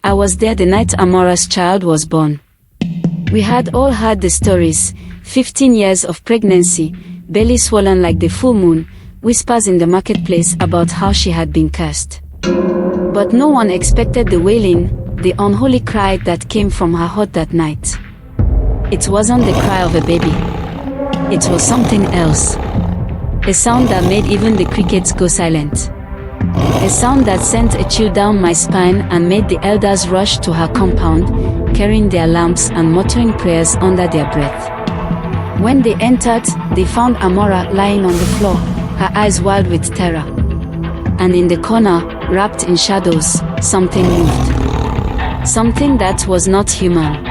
I was there the night Amara's child was born. We had all heard the stories, 15 years of pregnancy, belly swollen like the full moon, whispers in the marketplace about how she had been cursed. But no one expected the wailing, the unholy cry that came from her heart that night. It wasn't the cry of a baby. It was something else. A sound that made even the crickets go silent. A sound that sent a chill down my spine and made the elders rush to her compound, carrying their lamps and muttering prayers under their breath. When they entered, they found Amara lying on the floor, her eyes wild with terror. And in the corner, wrapped in shadows, something moved. Something that was not human.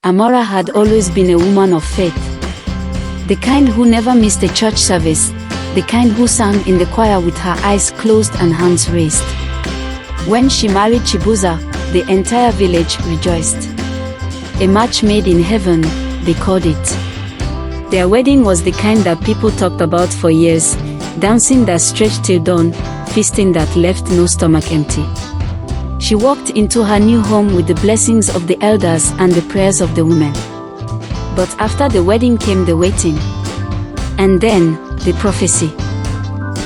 Amara had always been a woman of faith. The kind who never missed a church service, the kind who sang in the choir with her eyes closed and hands raised. When she married Chibuza, the entire village rejoiced. A match made in heaven, they called it. Their wedding was the kind that people talked about for years, dancing that stretched till dawn, feasting that left no stomach empty. She walked into her new home with the blessings of the elders and the prayers of the women. But after the wedding came the waiting. And then, the prophecy.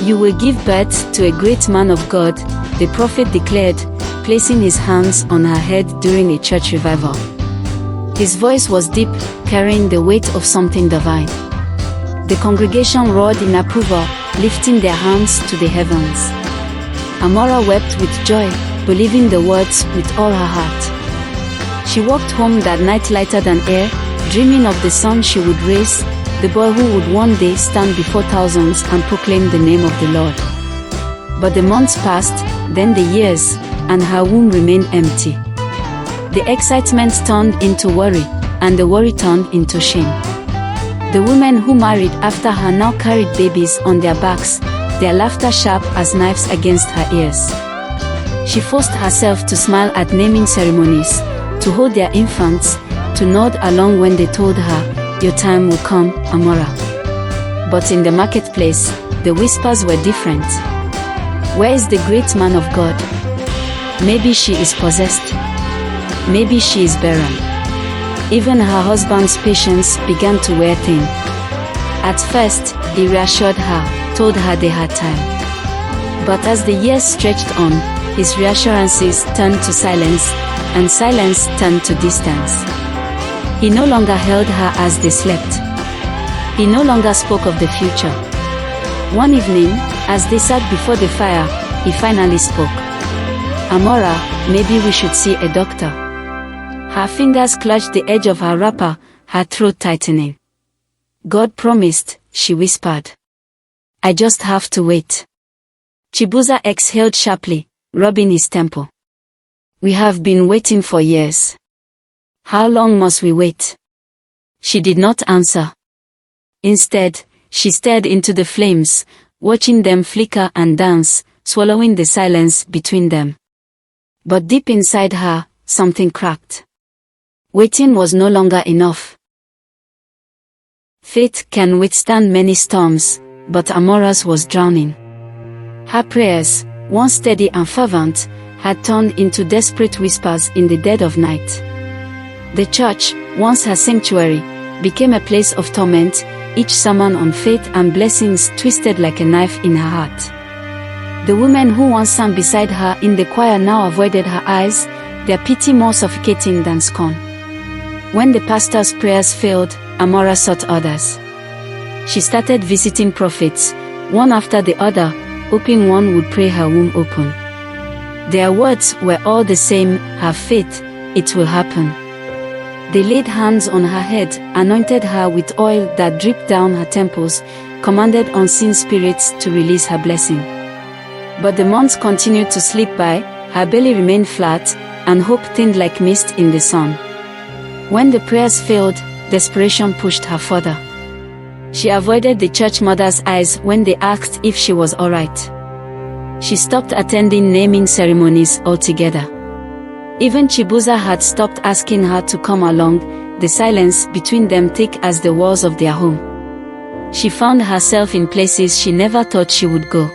You will give birth to a great man of God, the prophet declared, placing his hands on her head during a church revival. His voice was deep, carrying the weight of something divine. The congregation roared in approval, lifting their hands to the heavens. Amara wept with joy, believing the words with all her heart. She walked home that night lighter than air, dreaming of the son she would raise, the boy who would one day stand before thousands and proclaim the name of the Lord. But the months passed, then the years, and her womb remained empty. The excitement turned into worry, and the worry turned into shame. The women who married after her now carried babies on their backs, their laughter sharp as knives against her ears. She forced herself to smile at naming ceremonies, to hold their infants, to nod along when they told her, "Your time will come, Amara." But in the marketplace, the whispers were different. Where is the great man of God? Maybe she is possessed. Maybe she is barren. Even her husband's patience began to wear thin. At first, he reassured her, told her they had time. But as the years stretched on, his reassurances turned to silence, and silence turned to distance. He no longer held her as they slept. He no longer spoke of the future. One evening, as they sat before the fire, he finally spoke. "Amara, maybe we should see a doctor." Her fingers clutched the edge of her wrapper, her throat tightening. "God promised," she whispered. "I just have to wait." Chibuza exhaled sharply, rubbing his temple. "We have been waiting for years. How long must we wait?" She did not answer. Instead, she stared into the flames, watching them flicker and dance, swallowing the silence between them. But deep inside her, something cracked. Waiting was no longer enough. Faith can withstand many storms, but Amara's was drowning. Her prayers, once steady and fervent, had turned into desperate whispers in the dead of night. The church, once her sanctuary, became a place of torment, each sermon on faith and blessings twisted like a knife in her heart. The women who once sang beside her in the choir now avoided her eyes, their pity more suffocating than scorn. When the pastor's prayers failed, Amara sought others. She started visiting prophets, one after the other, hoping one would pray her womb open. Their words were all the same: "Have faith, it will happen." They laid hands on her head, anointed her with oil that dripped down her temples, commanded unseen spirits to release her blessing. But the months continued to slip by, her belly remained flat, and hope thinned like mist in the sun. When the prayers failed, desperation pushed her further. She avoided the church mother's eyes when they asked if she was alright. She stopped attending naming ceremonies altogether. Even Chibuza had stopped asking her to come along, the silence between them thick as the walls of their home. She found herself in places she never thought she would go.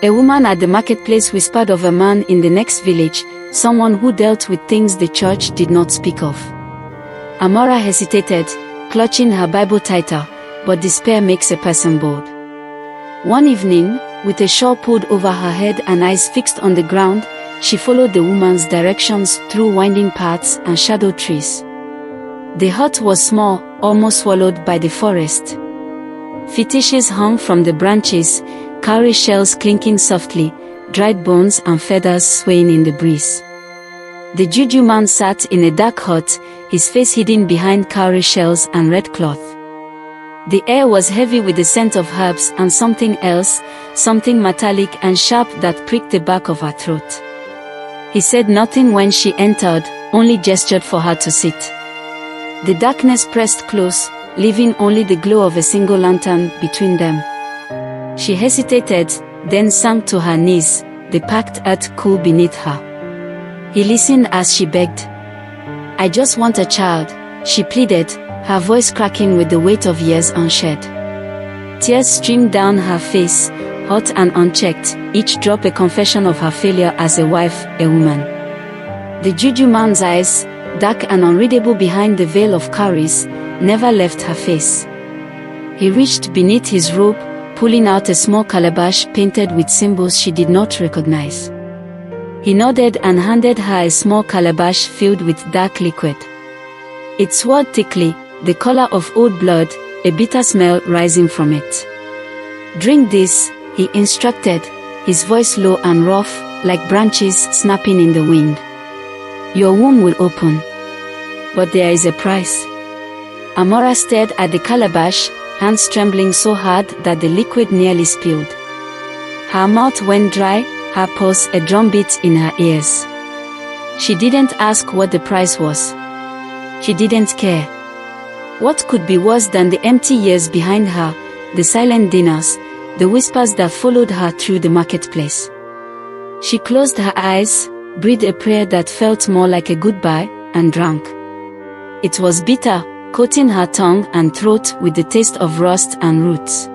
A woman at the marketplace whispered of a man in the next village, someone who dealt with things the church did not speak of. Amara hesitated, clutching her Bible tighter, but despair makes a person bold. One evening, with a shawl pulled over her head and eyes fixed on the ground, she followed the woman's directions through winding paths and shadowed trees. The hut was small, almost swallowed by the forest. Fetishes hung from the branches, cowrie shells clinking softly, dried bones and feathers swaying in the breeze. The juju man sat in a dark hut, his face hidden behind cowrie shells and red cloth. The air was heavy with the scent of herbs and something else, something metallic and sharp that pricked the back of her throat. He said nothing when she entered, only gestured for her to sit. The darkness pressed close, leaving only the glow of a single lantern between them. She hesitated, then sank to her knees, the packed earth cool beneath her. He listened as she begged. "I just want a child," she pleaded, her voice cracking with the weight of years unshed. Tears streamed down her face, hot and unchecked, each drop a confession of her failure as a wife, a woman. The juju man's eyes, dark and unreadable behind the veil of cowries, never left her face. He reached beneath his robe, pulling out a small calabash painted with symbols she did not recognize. He nodded and handed her a small calabash filled with dark liquid. It swirled thickly, the color of old blood, a bitter smell rising from it. "Drink this," he instructed, his voice low and rough, like branches snapping in the wind. "Your womb will open. But there is a price." Amara stared at the calabash, hands trembling so hard that the liquid nearly spilled. Her mouth went dry, her pulse a drumbeat in her ears. She didn't ask what the price was. She didn't care. What could be worse than the empty years behind her, the silent dinners, the whispers that followed her through the marketplace? She closed her eyes, breathed a prayer that felt more like a goodbye, and drank. It was bitter, coating her tongue and throat with the taste of rust and roots.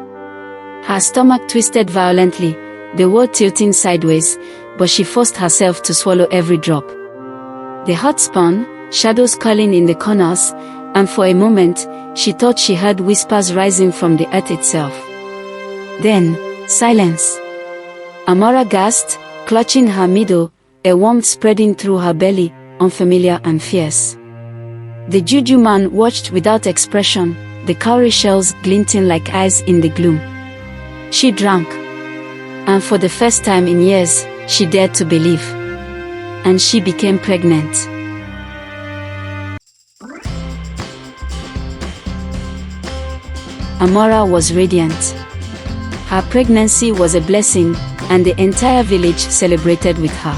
Her stomach twisted violently, the world tilting sideways, but she forced herself to swallow every drop. The hut spun, shadows curling in the corners, and for a moment, she thought she heard whispers rising from the earth itself. Then, silence. Amara gasped, clutching her middle, a warmth spreading through her belly, unfamiliar and fierce. The juju man watched without expression, the cowrie shells glinting like eyes in the gloom. She drank. And for the first time in years, she dared to believe. And she became pregnant. Amara was radiant. Her pregnancy was a blessing, and the entire village celebrated with her.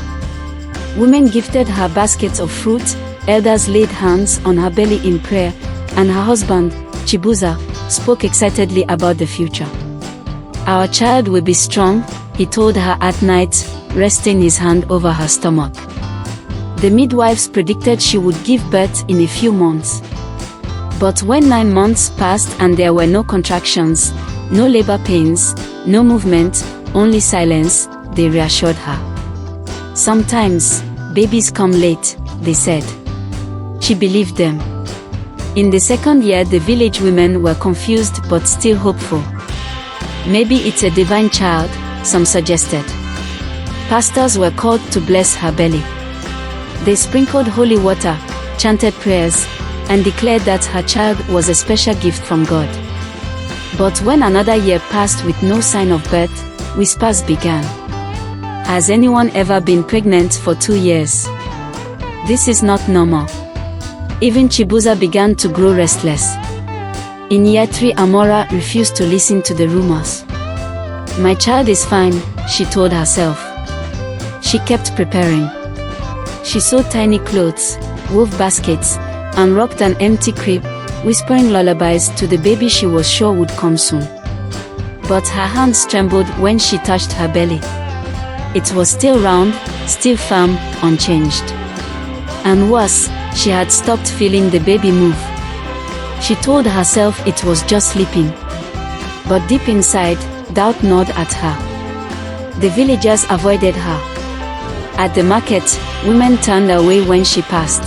Women gifted her baskets of fruit, elders laid hands on her belly in prayer, and her husband, Chibuza, spoke excitedly about the future. "Our child will be strong," he told her at night, resting his hand over her stomach. The midwives predicted she would give birth in a few months. But when 9 months passed and there were no contractions, no labor pains, no movement, only silence, they reassured her. "Sometimes, babies come late," they said. She believed them. In the second year, the village women were confused but still hopeful. "Maybe it's a divine child," some suggested. Pastors were called to bless her belly. They sprinkled holy water, chanted prayers, and declared that her child was a special gift from God. But when another year passed with no sign of birth, whispers began. "Has anyone ever been pregnant for 2 years? This is not normal." Even Chibuza began to grow restless. In year 3, Amara refused to listen to the rumors. "My child is fine," she told herself. She kept preparing. She sewed tiny clothes, wove baskets, and rocked an empty crib, whispering lullabies to the baby she was sure would come soon. But her hands trembled when she touched her belly. It was still round, still firm, unchanged. And worse, she had stopped feeling the baby move. She told herself it was just sleeping. But deep inside, doubt gnawed at her. The villagers avoided her. At the market, women turned away when she passed.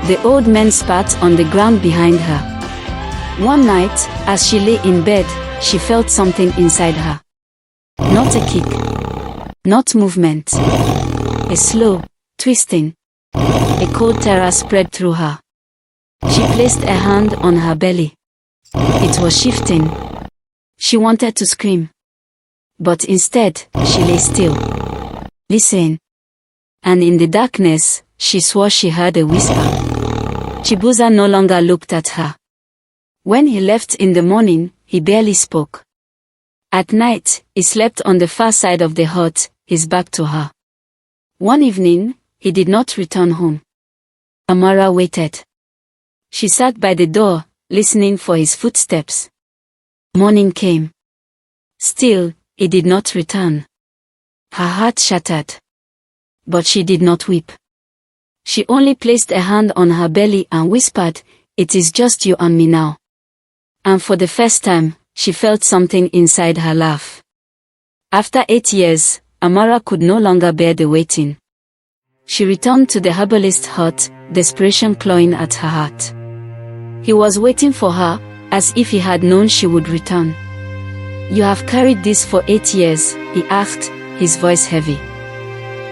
The old men spat on the ground behind her. One night, as she lay in bed, she felt something inside her. Not a kick. Not movement. A slow twisting. A cold terror spread through her. She placed a hand on her belly. It was shifting. She wanted to scream. But instead, she lay still. Listen. And in the darkness, she swore she heard a whisper. Chibuza no longer looked at her. When he left in the morning, he barely spoke. At night, he slept on the far side of the hut, his back to her. One evening, he did not return home. Amara waited. She sat by the door, listening for his footsteps. Morning came. Still, he did not return. Her heart shattered. But she did not weep. She only placed a hand on her belly and whispered, "It is just you and me now." And for the first time, she felt something inside her laugh. After 8 years, Amara could no longer bear the waiting. She returned to the herbalist hut, desperation clawing at her heart. He was waiting for her, as if he had known she would return. "You have carried this for 8 years, he asked, his voice heavy.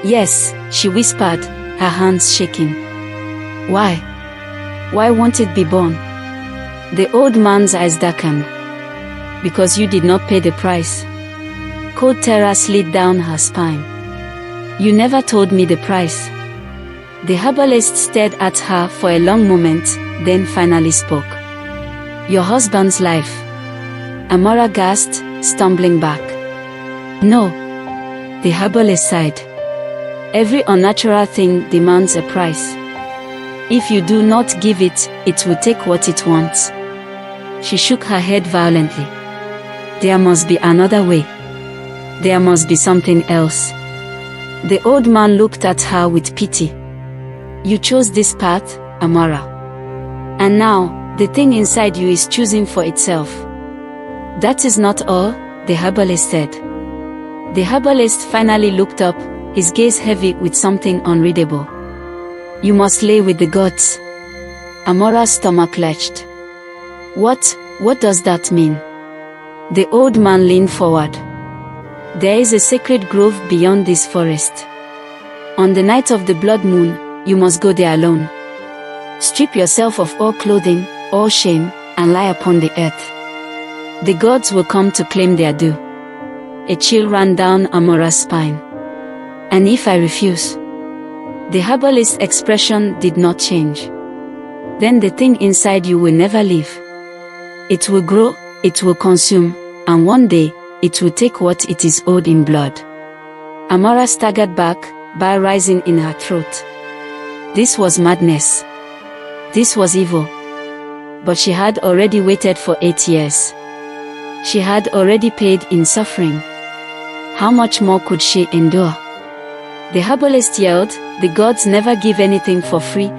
"Yes," she whispered, her hands shaking. "Why? Why won't it be born?" The old man's eyes darkened. "Because you did not pay the price." Cold terror slid down her spine. "You never told me the price." The herbalist stared at her for a long moment, then finally spoke. "Your husband's life." Amara gasped, stumbling back. "No." The herbalist sighed. "Every unnatural thing demands a price. If you do not give it, it will take what it wants." She shook her head violently. "There must be another way. There must be something else." The old man looked at her with pity. "You chose this path, Amara. And now, the thing inside you is choosing for itself." "That is not all," the herbalist said. The herbalist finally looked up, his gaze heavy with something unreadable. "You must lay with the gods." Amara's stomach lurched. What does that mean?" The old man leaned forward. "There is a sacred grove beyond this forest. On the night of the blood moon, you must go there alone. Strip yourself of all clothing, all shame, and lie upon the earth. The gods will come to claim their due." A chill ran down Amara's spine. "And if I refuse?" The herbalist's expression did not change. "Then the thing inside you will never leave. It will grow, it will consume, and one day, it will take what it is owed in blood." Amara staggered back, bile rising in her throat. This was madness. This was evil. But she had already waited for 8 years. She had already paid in suffering. How much more could she endure? The herbalist yelled, "The gods never give anything for free."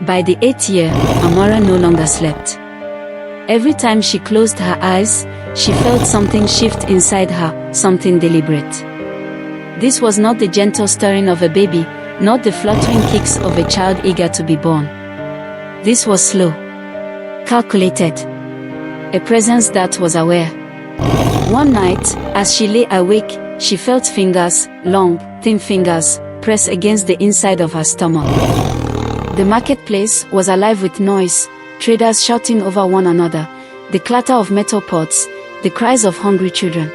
By the 8th year, Amara no longer slept. Every time she closed her eyes, she felt something shift inside her, something deliberate. This was not the gentle stirring of a baby, not the fluttering kicks of a child eager to be born. This was slow, calculated, a presence that was aware. One night, as she lay awake, she felt fingers, long, thin fingers, press against the inside of her stomach. The marketplace was alive with noise, traders shouting over one another, the clatter of metal pots, the cries of hungry children.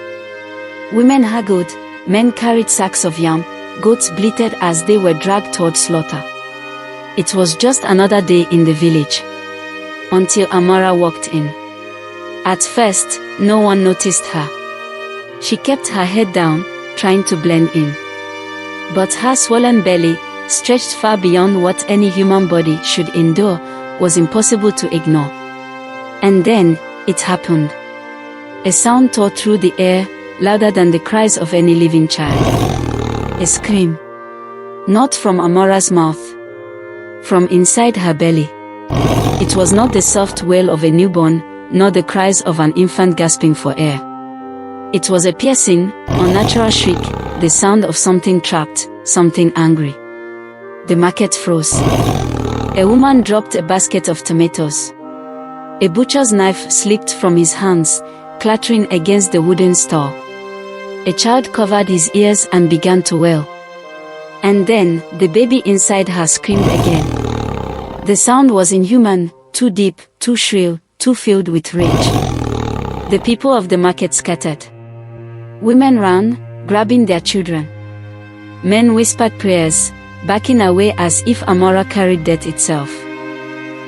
Women haggled, men carried sacks of yam, goats bleated as they were dragged toward slaughter. It was just another day in the village. Until Amara walked in. At first, no one noticed her. She kept her head down, trying to blend in. But her swollen belly, stretched far beyond what any human body should endure, was impossible to ignore. And then, it happened. A sound tore through the air, louder than the cries of any living child. A scream. Not from Amara's mouth. From inside her belly. It was not the soft wail of a newborn, nor the cries of an infant gasping for air. It was a piercing, unnatural shriek, the sound of something trapped, something angry. The market froze. A woman dropped a basket of tomatoes. A butcher's knife slipped from his hands, clattering against the wooden store. A child covered his ears and began to wail. And then, the baby inside her screamed again. The sound was inhuman, too deep, too shrill, too filled with rage. The people of the market scattered. Women ran, grabbing their children. Men whispered prayers, backing away as if Amara carried death itself.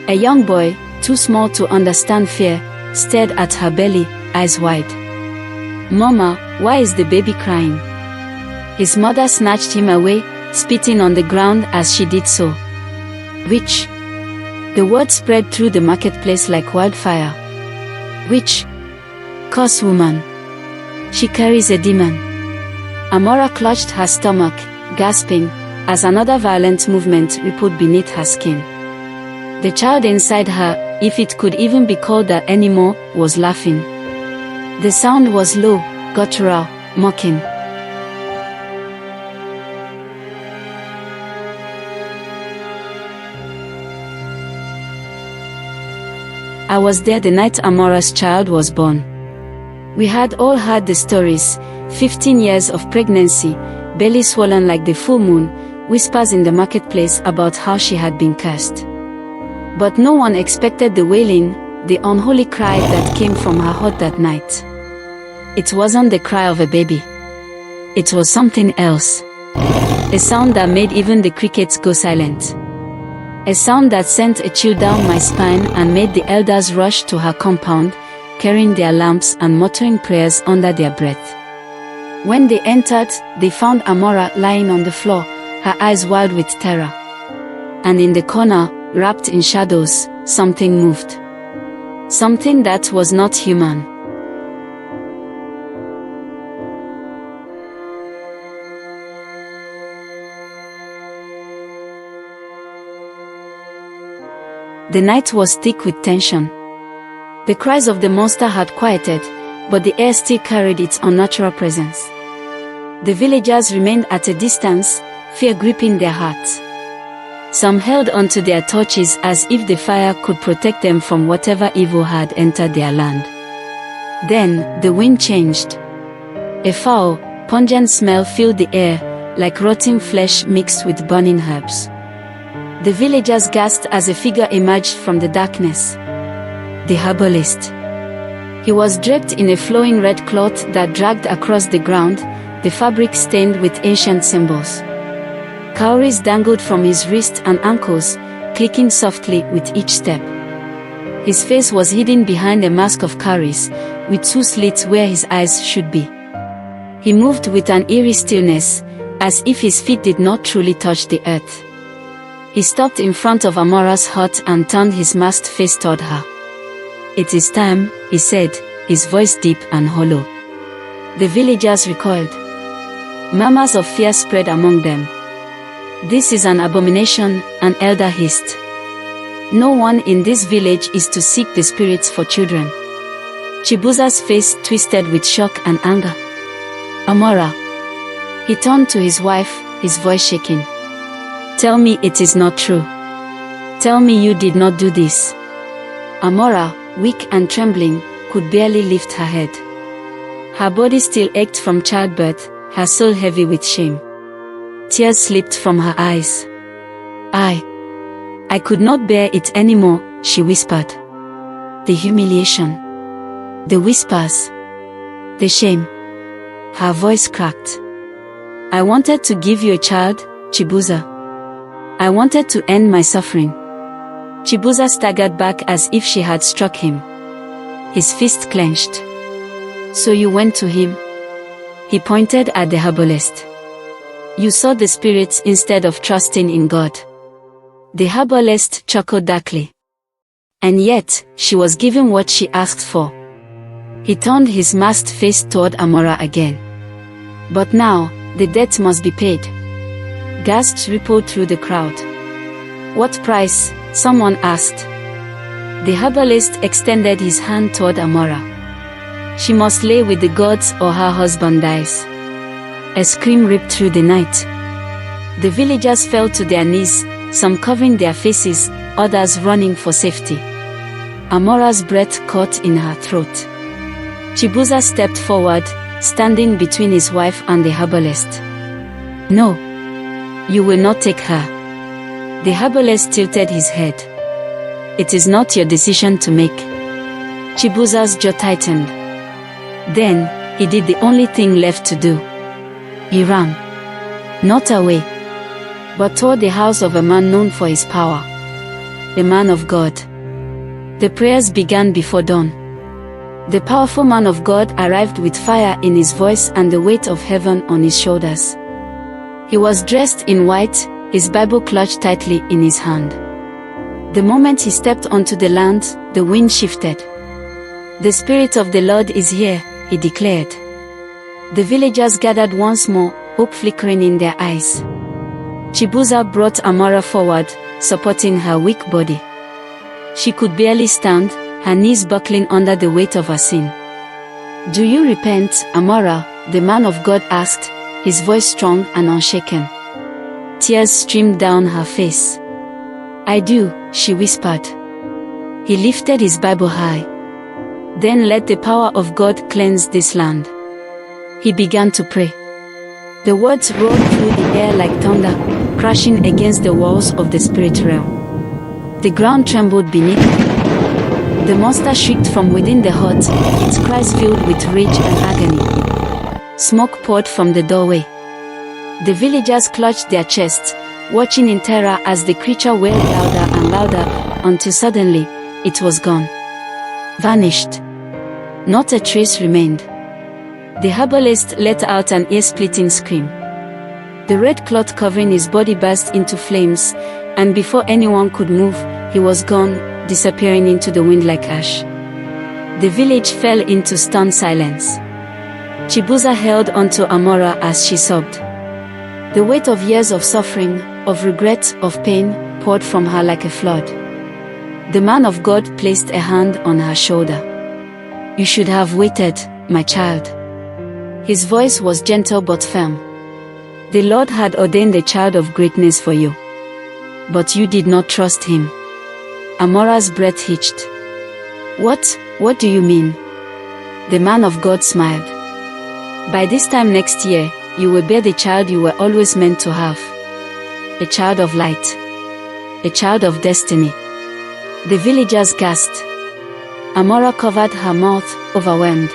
A young boy, too small to understand fear, stared at her belly, eyes wide. "Mama, why is the baby crying?" His mother snatched him away, spitting on the ground as she did so. "Witch!" The word spread through the marketplace like wildfire. "Witch! Curse woman! She carries a demon." Amara clutched her stomach, gasping, as another violent movement rippled beneath her skin. The child inside her, if it could even be called that anymore, was laughing. The sound was low, guttural, mocking. I was there the night Amara's child was born. We had all heard the stories, 15 years of pregnancy, belly swollen like the full moon, whispers in the marketplace about how she had been cursed. But no one expected the wailing, the unholy cry that came from her heart that night. It wasn't the cry of a baby. It was something else. A sound that made even the crickets go silent. A sound that sent a chill down my spine and made the elders rush to her compound, carrying their lamps and muttering prayers under their breath. When they entered, they found Amara lying on the floor, her eyes wild with terror. And in the corner, wrapped in shadows, something moved. Something that was not human. The night was thick with tension. The cries of the monster had quieted, but the air still carried its unnatural presence. The villagers remained at a distance, fear gripping their hearts. Some held onto their torches as if the fire could protect them from whatever evil had entered their land. Then, the wind changed. A foul, pungent smell filled the air, like rotting flesh mixed with burning herbs. The villagers gasped as a figure emerged from the darkness. The herbalist. He was draped in a flowing red cloth that dragged across the ground, the fabric stained with ancient symbols. Cowries dangled from his wrists and ankles, clicking softly with each step. His face was hidden behind a mask of cowries, with two slits where his eyes should be. He moved with an eerie stillness, as if his feet did not truly touch the earth. He stopped in front of Amara's hut and turned his masked face toward her. "It is time," he said, his voice deep and hollow. The villagers recoiled. Murmurs of fear spread among them. "This is an abomination," an elder hissed. "No one in this village is to seek the spirits for children." Chibuza's face twisted with shock and anger. "Amara." He turned to his wife, his voice shaking. "Tell me it is not true. Tell me you did not do this." Amara, weak and trembling, could barely lift her head. Her body still ached from childbirth, her soul heavy with shame. Tears slipped from her eyes. I could not bear it anymore," she whispered. The humiliation. The whispers. The shame. Her voice cracked. "I wanted to give you a child, Chibuza. I wanted to end my suffering." Chibuza staggered back as if she had struck him. His fist clenched. "So you went to him?" He pointed at the herbalist. "You saw the spirits instead of trusting in God." The herbalist chuckled darkly. "And yet, she was given what she asked for. He turned his masked face toward Amara again. But now, the debt must be paid. Gasps rippled through the crowd. What price? Someone asked. The herbalist extended his hand toward Amara. She must lay with the gods or her husband dies. A scream ripped through the night. The villagers fell to their knees, some covering their faces, others running for safety. Amara's breath caught in her throat. Chibuza stepped forward, standing between his wife and the herbalist. No. You will not take her. The herbalist tilted his head. It is not your decision to make. Chibuza's jaw tightened. Then, he did the only thing left to do. He ran. Not away, but toward the house of a man known for his power. The man of God. The prayers began before dawn. The powerful man of God arrived with fire in his voice and the weight of heaven on his shoulders. He was dressed in white, his Bible clutched tightly in his hand. The moment he stepped onto the land, the wind shifted. The Spirit of the Lord is here, he declared. The villagers gathered once more, hope flickering in their eyes. Chibuza brought Amara forward, supporting her weak body. She could barely stand, her knees buckling under the weight of her sin. Do you repent, Amara? The man of God asked, his voice strong and unshaken. Tears streamed down her face. I do, she whispered. He lifted his Bible high. Then let the power of God cleanse this land. He began to pray. The words roared through the air like thunder, crashing against the walls of the spirit realm. The ground trembled beneath him. The monster shrieked from within the hut, its cries filled with rage and agony. Smoke poured from the doorway. The villagers clutched their chests, watching in terror as the creature wailed louder and louder, until suddenly, it was gone. Vanished. Not a trace remained. The herbalist let out an ear-splitting scream. The red cloth covering his body burst into flames, and before anyone could move, he was gone, disappearing into the wind like ash. The village fell into stunned silence. Chibuza held onto Amara as she sobbed. The weight of years of suffering, of regret, of pain, poured from her like a flood. The man of God placed a hand on her shoulder. You should have waited, my child. His voice was gentle but firm. The Lord had ordained a child of greatness for you. But you did not trust him. Amara's breath hitched. What do you mean? The man of God smiled. By this time next year, you will bear the child you were always meant to have. A child of light. A child of destiny. The villagers gasped. Amara covered her mouth, overwhelmed.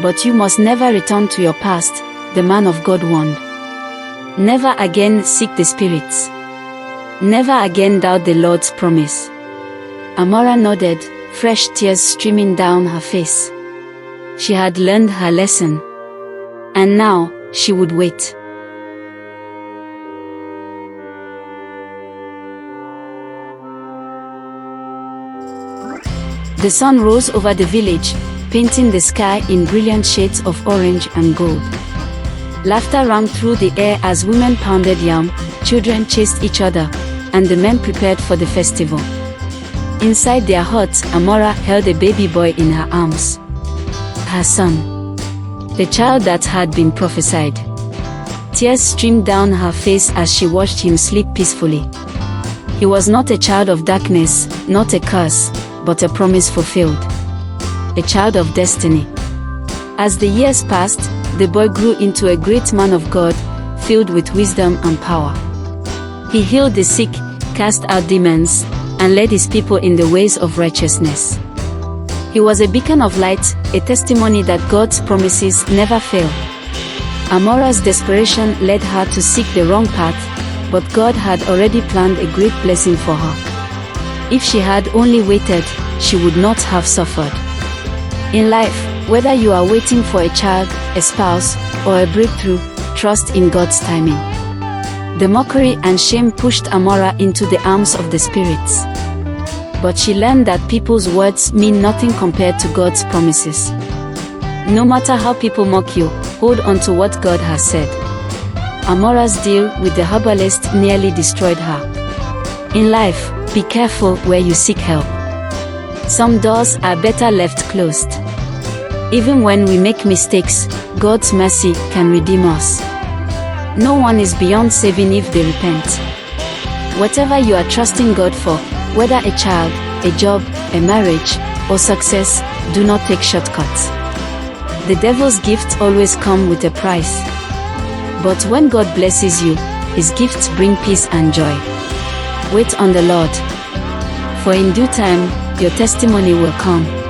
But you must never return to your past, the man of God warned. Never again seek the spirits. Never again doubt the Lord's promise. Amara nodded, fresh tears streaming down her face. She had learned her lesson. And now, she would wait. The sun rose over the village, painting the sky in brilliant shades of orange and gold. Laughter rang through the air as women pounded yam, children chased each other, and the men prepared for the festival. Inside their hut, Amara held a baby boy in her arms. Her son. The child that had been prophesied. Tears streamed down her face as she watched him sleep peacefully. He was not a child of darkness, not a curse, but a promise fulfilled. A child of destiny. As the years passed, the boy grew into a great man of God, filled with wisdom and power. He healed the sick, cast out demons, and led his people in the ways of righteousness. He was a beacon of light, a testimony that God's promises never fail. Amara's desperation led her to seek the wrong path, but God had already planned a great blessing for her. If she had only waited, she would not have suffered. In life, whether you are waiting for a child, a spouse, or a breakthrough, trust in God's timing. The mockery and shame pushed Amara into the arms of the spirits. But she learned that people's words mean nothing compared to God's promises. No matter how people mock you, hold on to what God has said. Amara's deal with the herbalist nearly destroyed her. In life, be careful where you seek help. Some doors are better left closed. Even when we make mistakes, God's mercy can redeem us. No one is beyond saving if they repent. Whatever you are trusting God for, whether a child, a job, a marriage, or success, do not take shortcuts. The devil's gifts always come with a price. But when God blesses you, His gifts bring peace and joy. Wait on the Lord, for in due time, your testimony will come.